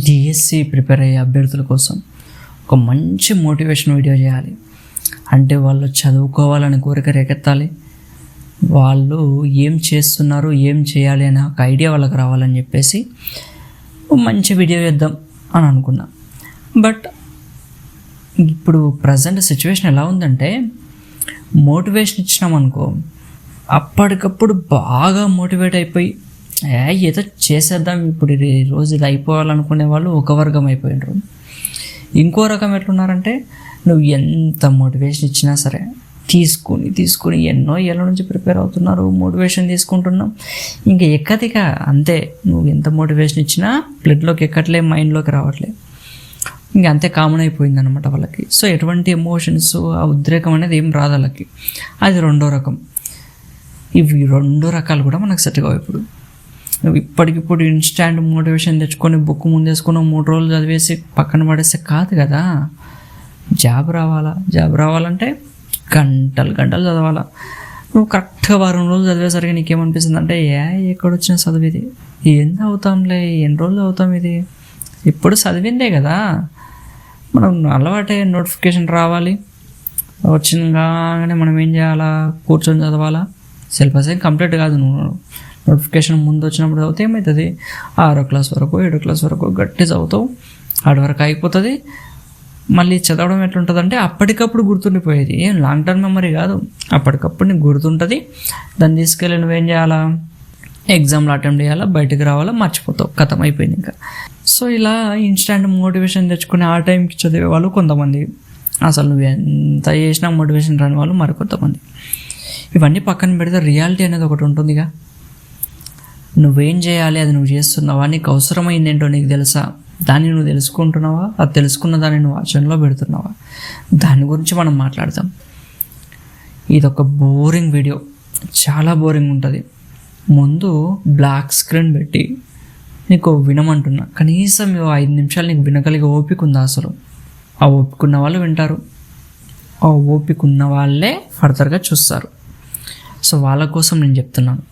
DSC prepare అయ్యే అభ్యర్థుల కోసం ఒక మంచి మోటివేషన్ వీడియో చేయాలి. అంటే వాళ్ళు చదువుకోవాలని కోరిక రేకెత్తాలి, వాళ్ళు ఏం చేస్తున్నారు, ఏం చేయాలి అనే ఒక ఐడియా వాళ్ళకి రావాలని చెప్పేసి మంచి వీడియో చేద్దాం అని అనుకున్నా. బట్ ఇప్పుడు ప్రజెంట్ సిచ్యువేషన్ ఎలా ఉందంటే, మోటివేషన్ ఇచ్చినామనుకో అప్పటికప్పుడు బాగా మోటివేట్ అయిపోయి ఏదో చేసేద్దాం ఇప్పుడు ఈ రోజు ఇది అయిపోవాలనుకునే వాళ్ళు ఒక వర్గం అయిపోయినారు. ఇంకో రకం ఎట్లున్నారంటే, నువ్వు ఎంత మోటివేషన్ ఇచ్చినా సరే తీసుకుని ఎన్నో ఏళ్ళ నుంచి ప్రిపేర్ అవుతున్నారు, మోటివేషన్ తీసుకుంటున్నాం, ఇంకా ఎక్కదిక అంతే. నువ్వు ఎంత మోటివేషన్ ఇచ్చినా బ్లడ్లోకి ఎక్కట్లే, మైండ్లోకి రావట్లే, ఇంకా అంతే కామన్ అయిపోయింది అనమాట వాళ్ళకి. సో ఎటువంటి ఎమోషన్స్, ఆ ఉద్రేకం అనేది ఏం రాదు వాళ్ళకి. అది రెండో రకం. ఇవి రెండు రకాలు కూడా మనకు సెట్ కావు. ఇప్పుడు నువ్వు ఇప్పటికిప్పుడు ఇన్స్టాంట్ మోటివేషన్ తెచ్చుకొని బుక్ ముందేసుకుని 3 రోజులు చదివేసి పక్కన పడేస్తే కాదు కదా. జాబ్ రావాలంటే గంటలు చదవాలా. నువ్వు కరెక్ట్గా 1 రోజులు చదివేసరికి నీకేమనిపిస్తుంది అంటే, ఎక్కడొచ్చిన చదువు ఇది, ఏం చదువుతాంలే, ఎన్ని రోజులు చదువుతాం, ఇది ఇప్పుడు చదివిందే కదా. మనం అలవాటే నోటిఫికేషన్ రావాలి, వచ్చినగానే మనం ఏం చేయాలా, కూర్చొని చదవాలా. సిలబస్ ఏం కంప్లీట్ కాదు, నువ్వు నోటిఫికేషన్ ముందు వచ్చినప్పుడు చదివితే ఏమవుతుంది, 6వ క్లాస్ వరకు 7వ క్లాస్ వరకు గట్టి చదువుతావు, ఆడి వరకు అయిపోతుంది. మళ్ళీ చదవడం ఎట్లుంటుంది అంటే అప్పటికప్పుడు గుర్తుండిపోయేది, ఏం లాంగ్ టర్మ్ మెమరీ కాదు, అప్పటికప్పుడు నీకు గుర్తుంటుంది. దాన్ని తీసుకెళ్ళి నువ్వేం చేయాలా, ఎగ్జామ్లో అటెంప్ట్ చేయాలా, బయటకు రావాలా, మర్చిపోతావు, ఖతం అయిపోయింది ఇంకా. సో ఇలా ఇన్స్టాంట్ మోటివేషన్ తెచ్చుకుని ఆ టైంకి చదివే వాళ్ళు కొంతమంది, అసలు నువ్వు ఎంత చేసినా మోటివేషన్ రాని వాళ్ళు మరికొంతమంది. ఇవన్నీ పక్కన పెడితే రియాలిటీ అనేది ఒకటి ఉంటుందిగా. నువ్వేం చేయాలి, అది నువ్వు చేస్తున్నావా, నీకు అవసరమైంది ఏంటో నీకు తెలుసా, దాన్ని నువ్వు తెలుసుకుంటున్నావా, అది తెలుసుకున్న దాన్ని నువ్వు ఆచరణలో పెడుతున్నావా, దాని గురించి మనం మాట్లాడదాం. ఇదొక బోరింగ్ వీడియో, చాలా బోరింగ్ ఉంటుంది. ముందు బ్లాక్ స్క్రీన్ పెట్టి నీకు వినమంటున్నా, కనీసం 5 నిమిషాలు నీకు వినగలిగే ఓపిక ఉందా అసలు? ఆ ఓపిక ఉన్న వాళ్ళు వింటారు, ఆ ఓపిక ఉన్న వాళ్ళే ఫర్దర్గా చూస్తారు. సో వాళ్ళ కోసం నేను చెప్తున్నాను.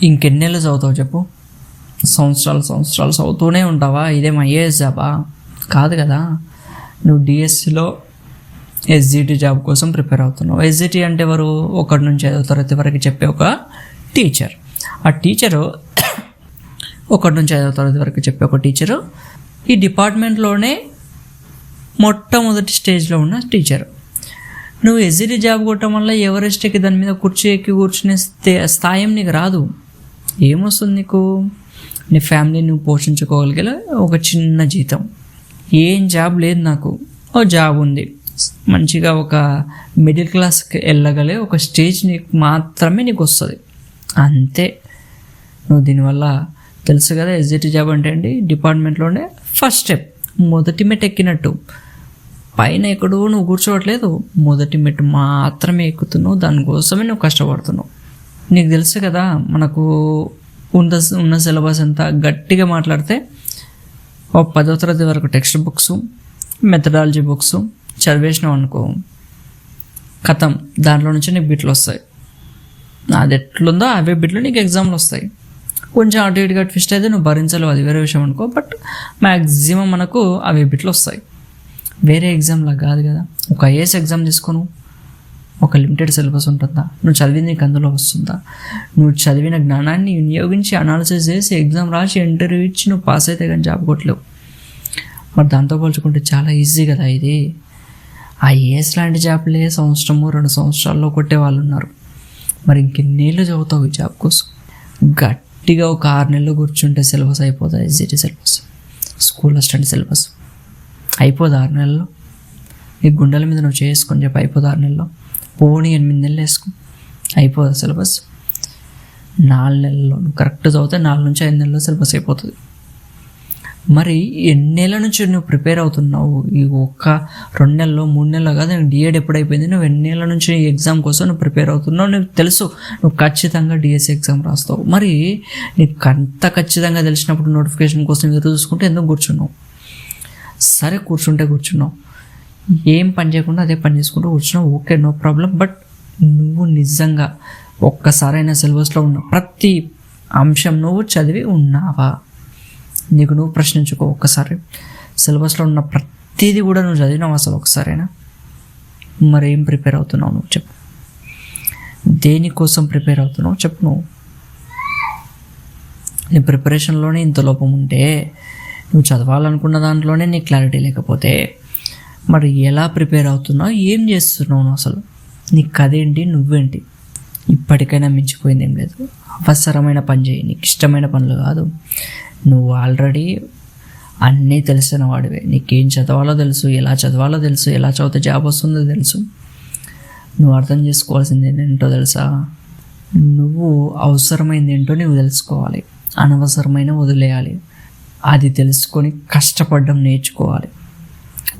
ఇంకెన్నేళ్ళు చదువుతావు చెప్పు? సంవత్సరాలు చదువుతూనే ఉంటావా? ఇదేం ఐఏఎస్ జాబా? కాదు కదా. నువ్వు డిఎస్సిలో ఎస్జిటి జాబ్ కోసం ప్రిపేర్ అవుతున్నావు. ఎస్జిటి అంటే ఎవరు? 1 నుంచి 5వ తరగతి వరకు చెప్పే ఒక టీచర్. ఆ టీచరు 1 నుంచి 5వ తరగతి వరకు చెప్పే ఒక టీచరు ఈ డిపార్ట్మెంట్లోనే మొట్టమొదటి స్టేజ్లో ఉన్న టీచరు. నువ్వు ఎస్జిటి జాబ్ కొట్టడం వల్ల ఎవరెస్ట్ ఎక్కి దాని మీద కూర్చునే స్థాయి నీకు రాదు. ఏమొస్తుంది నీకు? నీ ఫ్యామిలీని నువ్వు పోషించుకోగలిగే ఒక చిన్న జీతం. ఏం జాబ్ లేదు నాకు, ఓ జాబ్ ఉంది, మంచిగా ఒక మిడిల్ క్లాస్కి వెళ్ళగలే ఒక స్టేజ్ నీకు మాత్రమే నీకు వస్తుంది, అంతే. నువ్వు దీనివల్ల తెలుసు కదా, ఎస్జిటి జాబ్ అంటే ఏంటి? డిపార్ట్మెంట్లోనే ఫస్ట్ స్టెప్, మొదటి మెట్టు ఎక్కినట్టు. పైన ఎక్కడో నువ్వు కూర్చోవట్లేదు, మొదటి మెట్టు మాత్రమే ఎక్కుతున్నావు, దానికోసమే నువ్వు కష్టపడుతున్నావు. నీకు తెలుసు కదా, మనకు ఉన్న సిలబస్ ఎంత గట్టిగా మాట్లాడితే 10వ తరగతి వరకు టెక్స్ట్ బుక్స్, మెథడాలజీ బుక్స్ చదివేసినావు అనుకో, కథం, దాంట్లో నుంచి నీకు బిట్లు వస్తాయి. అది ఎట్లుందో అవే బిట్లు నీకు ఎగ్జామ్లు వస్తాయి. కొంచెం అటు ఇటుగా ట్విస్ట్ అయితే నువ్వు భరించలేవు, అది వేరే విషయం అనుకో. బట్ మ్యాక్సిమం మనకు అవే బిట్లు వస్తాయి. వేరే ఎగ్జామ్లా కాదు కదా. ఒక ఐఏఎస్ ఎగ్జామ్ తీసుకోను, ఒక లిమిటెడ్ సిలబస్ ఉంటుందా? నువ్వు చదివింది నీకు అందులో వస్తుందా? నువ్వు చదివిన జ్ఞానాన్ని వినియోగించి అనాలిసిస్ చేసి ఎగ్జామ్ రాసి ఇంటర్వ్యూ ఇచ్చి నువ్వు పాస్ అయితే కానీ జాబ్ కొట్టలేవు. మరి దాంతో పోల్చుకుంటే చాలా ఈజీ కదా ఇది. ఐఏఎస్ లాంటి జాబ్లే 1-2 సంవత్సరాల్లో కొట్టే వాళ్ళు ఉన్నారు. మరి ఇంకెన్నేళ్ళు చదువుతావు ఈ జాబ్ కోసం? గట్టిగా ఒక 6 నెలలు కూర్చుంటే సిలబస్ అయిపోతుంది. SGT syllabus, school assistant syllabus అయిపోదు 6 నెలల్లో. నీ గుండెల మీద నువ్వు చేసుకొని చెప్పి అయిపోదు 6 నెలల్లో. పోనీ 8 నెలలు వేసుకో, అయిపోదు సిలబస్. 4 నెలల్లో నువ్వు కరెక్ట్ చదివితే 4 నుంచి 5 నెలల్లో సిలబస్ అయిపోతుంది. మరి ఎన్నేళ్ళ నుంచి నువ్వు ప్రిపేర్ అవుతున్నావు? ఈ 1-2 నెలల్లో 3 నెలల్లో కాదు, డిఎడ్ ఎప్పుడైపోయింది? నువ్వు ఎన్నేళ్ళ నుంచి ఈ ఎగ్జామ్ కోసం నువ్వు ప్రిపేర్ అవుతున్నావు, నీకు తెలుసు. నువ్వు ఖచ్చితంగా డిఎస్సి ఎగ్జామ్ రాస్తావు. మరి నీకు అంత ఖచ్చితంగా తెలిసినప్పుడు నోటిఫికేషన్ కోసం ఎదురు చూసుకుంటే ఎందుకు కూర్చున్నావు? సరే కూర్చున్నావు, ఏం పని చేయకుండా అదే పని చేసుకుంటూ కూర్చున్నావు, ఓకే, నో ప్రాబ్లం. బట్ నువ్వు నిజంగా ఒక్కసారైనా సిలబస్లో ఉన్న ప్రతి అంశం నువ్వు చదివి ఉన్నావా? నీకు నువ్వు ప్రశ్నించుకో ఒక్కసారి. సిలబస్లో ఉన్న ప్రతిదీ కూడా నువ్వు చదివినావు అసలు ఒకసారైనా? మరి ఏం ప్రిపేర్ అవుతున్నావు నువ్వు చెప్పు? దేనికోసం ప్రిపేర్ అవుతున్నావు చెప్పు నువ్వు? నీ ప్రిపరేషన్లోనే ఇంత లోపం ఉంటే, నువ్వు చదవాలనుకున్న దాంట్లోనే నీకు క్లారిటీ లేకపోతే మరి ఎలా ప్రిపేర్ అవుతున్నావు, ఏం చేస్తున్నావు నువ్వు అసలు? నీ కథ ఏంటి, నువ్వేంటి? ఇప్పటికైనా మించిపోయింది ఏం లేదు. అవసరమైన పని చేయి, నీకు ఇష్టమైన పనులు కాదు. నువ్వు ఆల్రెడీ అన్నీ తెలిసిన వాడివే. నీకేం చదవాలో తెలుసు, ఎలా చదవాలో తెలుసు, ఎలా చదివితే జాబ్ వస్తుందో తెలుసు. నువ్వు అర్థం చేసుకోవాల్సింది ఏంటో తెలుసా? నువ్వు అవసరమైంది ఏంటో నువ్వు తెలుసుకోవాలి, అనవసరమైన వదిలేయాలి. అది తెలుసుకొని కష్టపడడం నేర్చుకోవాలి.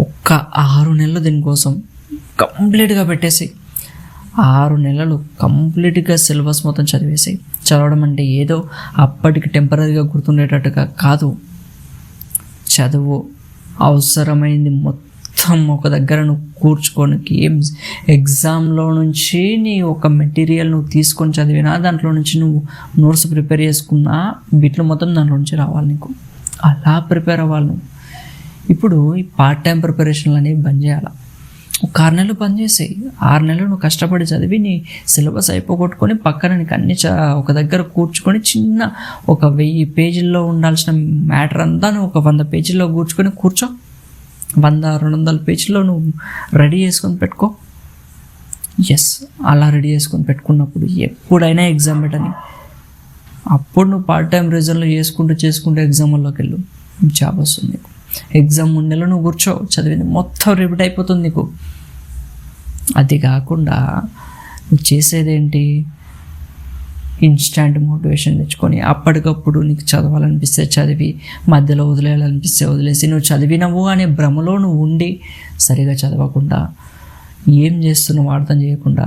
ఒక్క 6 నెలలు దీనికోసం కంప్లీట్గా పెట్టేసి 6 నెలలు కంప్లీట్గా సిలబస్ మొత్తం చదివేసి. చదవడం అంటే ఏదో అప్పటికి టెంపరీగా గుర్తుండేటట్టుగా కాదు. చదువు అవసరమైంది మొత్తం ఒక దగ్గర నువ్వు కూర్చుకోనికి. ఎగ్జామ్లో నుంచి నీ ఒక మెటీరియల్ నువ్వు తీసుకొని చదివినా, దాంట్లో నుంచి నువ్వు నోట్స్ ప్రిపేర్ చేసుకున్నా, బిట్లు మొత్తం దాంట్లో నుంచి రావాలి నీకు. అలా ప్రిపేర్ అవ్వాలి నువ్వు. ఇప్పుడు ఈ పార్ట్ టైం ప్రిపరేషన్లు అనేవి బంద్ చేయాలి. ఒక 6 నెలలు బంద్ చేసేయి. 6 నెలలు నువ్వు కష్టపడి చదివి నీ సిలబస్ అయిపోగొట్టుకొని పక్కన నీకు అన్ని ఒక దగ్గర కూర్చుకొని చిన్న ఒక 1000 పేజీల్లో ఉండాల్సిన మ్యాటర్ అంతా నువ్వు ఒక 100 పేజీల్లో కూర్చుకొని కూర్చో. 100-200 పేజీల్లో నువ్వు రెడీ చేసుకొని పెట్టుకో. అలా రెడీ చేసుకొని పెట్టుకున్నప్పుడు ఎప్పుడైనా ఎగ్జామ్ పెట్టని, అప్పుడు నువ్వు పార్ట్ టైం రీజన్లో చేసుకుంటూ ఎగ్జామ్లోకి వెళ్ళు, జాబ్ వస్తుంది నీకు. ఎగ్జామ్ ముందెలో నువ్వు కూర్చో, చదివింది మొత్తం రిపీట్ అయిపోతుంది నీకు. అది కాకుండా నువ్వు చేసేదేంటి? ఇన్స్టాంట్ మోటివేషన్ తెచ్చుకొని అప్పటికప్పుడు నీకు చదవాలనిపిస్తే చదివి, మధ్యలో వదిలేయాలనిపిస్తే వదిలేసి, నువ్వు చదివినవు అనే భ్రమలో నువ్వు ఉండి సరిగా చదవకుండా, ఏం చేస్తున్నావు అర్థం చేయకుండా,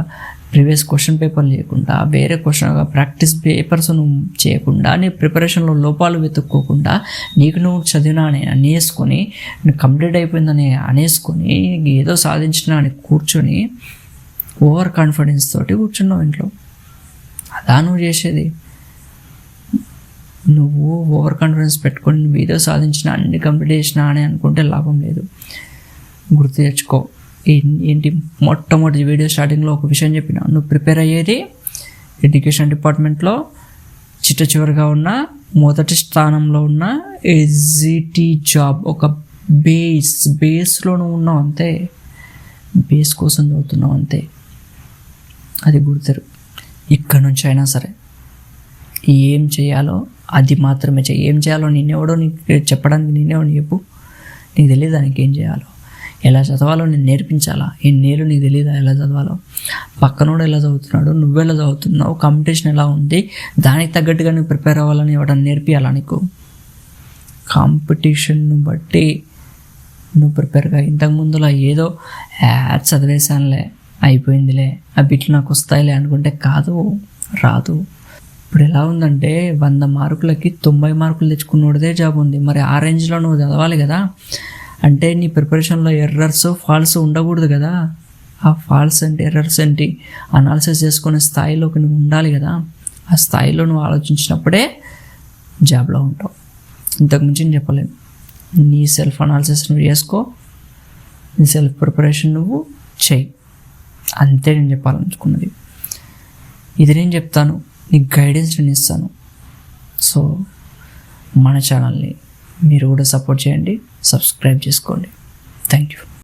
ప్రీవియస్ క్వశ్చన్ పేపర్లు చేయకుండా, వేరే ప్రాక్టీస్ పేపర్స్ నువ్వు చేయకుండా, నీ ప్రిపరేషన్లో లోపాలు వెతుక్కోకుండా, నీకు నువ్వు చదివినా అని అనేసుకొని, నువ్వు కంప్లీట్ అయిపోయిందని అనేసుకొని, ఏదో సాధించినా అని కూర్చొని ఓవర్ కాన్ఫిడెన్స్ తోటి కూర్చున్నావు ఇంట్లో. అదా నువ్వు చేసేది? నువ్వు ఓవర్ కాన్ఫిడెన్స్ పెట్టుకొని నువ్వు ఏదో సాధించినా, అన్ని కంప్లీట్ చేసినా అని అనుకుంటే లాభం లేదు. గుర్తు తెచ్చుకో. ఏంటి, మొట్టమొదటి వీడియో స్టార్టింగ్లో ఒక విషయం చెప్పిన, నువ్వు ప్రిపేర్ అయ్యేది ఎడ్యుకేషన్ డిపార్ట్మెంట్లో చివరిగా ఉన్న మొదటి స్థానంలో ఉన్న ఎస్జిటి జాబ్. ఒక బేస్లో నువ్వు ఉన్నావు అంతే, బేస్ కోసం చదువుతున్నావు అంతే. అది గుర్తురు. ఇక్కడ నుంచి అయినా సరే ఏం చేయాలో అది మాత్రమే చెయ్యి. ఏం చేయాలో నిన్నెవడో నీకు చెప్పడానికి నిన్నేవాడు చెప్పు? నీకు తెలియదు దానికి ఏం చేయాలో, ఎలా చదవాలో నేను నేర్పించాలా? ఎన్నేళ్ళు నీకు తెలియదా ఎలా చదవాలో? పక్కనోడు ఎలా చదువుతున్నాడు, నువ్వెలా చదువుతున్నావు, కాంపిటీషన్ ఎలా ఉంది, దానికి తగ్గట్టుగా నువ్వు ప్రిపేర్ అవ్వాలని ఎవడన్నా నేర్పియాలా నీకు? కాంపిటీషన్ను బట్టి నువ్వు ప్రిపేర్గా. ఇంతకుముందులా ఏదో చదివేశానులే, అయిపోయిందిలే, ఆ బిట్లు నాకు వస్తాయిలే అనుకుంటే కాదు, రాదు. ఇప్పుడు ఎలా ఉందంటే 100 మార్కులకి 90 మార్కులు తెచ్చుకున్నోడిదే జాబ్ ఉంది. మరి ఆ రేంజ్లో నువ్వు చదవాలి కదా. అంటే నీ ప్రిపరేషన్లో ఎర్రర్స్, ఫాల్స్ ఉండకూడదు కదా. ఆ ఫాల్స్ ఏంటి, ఎర్రర్స్ ఏంటి అనాలిసిస్ చేసుకునే స్థాయిలోకి నువ్వు ఉండాలి కదా. ఆ స్థాయిలో నువ్వు ఆలోచించినప్పుడే జాబ్లో ఉంటావు. ఇంతకుమించి నేను చెప్పలేను. నీ సెల్ఫ్ అనాలిసిస్ నువ్వు చేసుకో, నీ సెల్ఫ్ ప్రిపరేషన్ నువ్వు చెయ్యి, అంతే నేను చెప్పాలనుకున్నది. ఇది నేను చెప్తాను, నీకు గైడెన్స్ నేను ఇస్తాను. సో మన ఛానల్ని మీరు కూడా సపోర్ట్ చేయండి, సబ్స్క్రైబ్ చేసుకోండి. Thank you.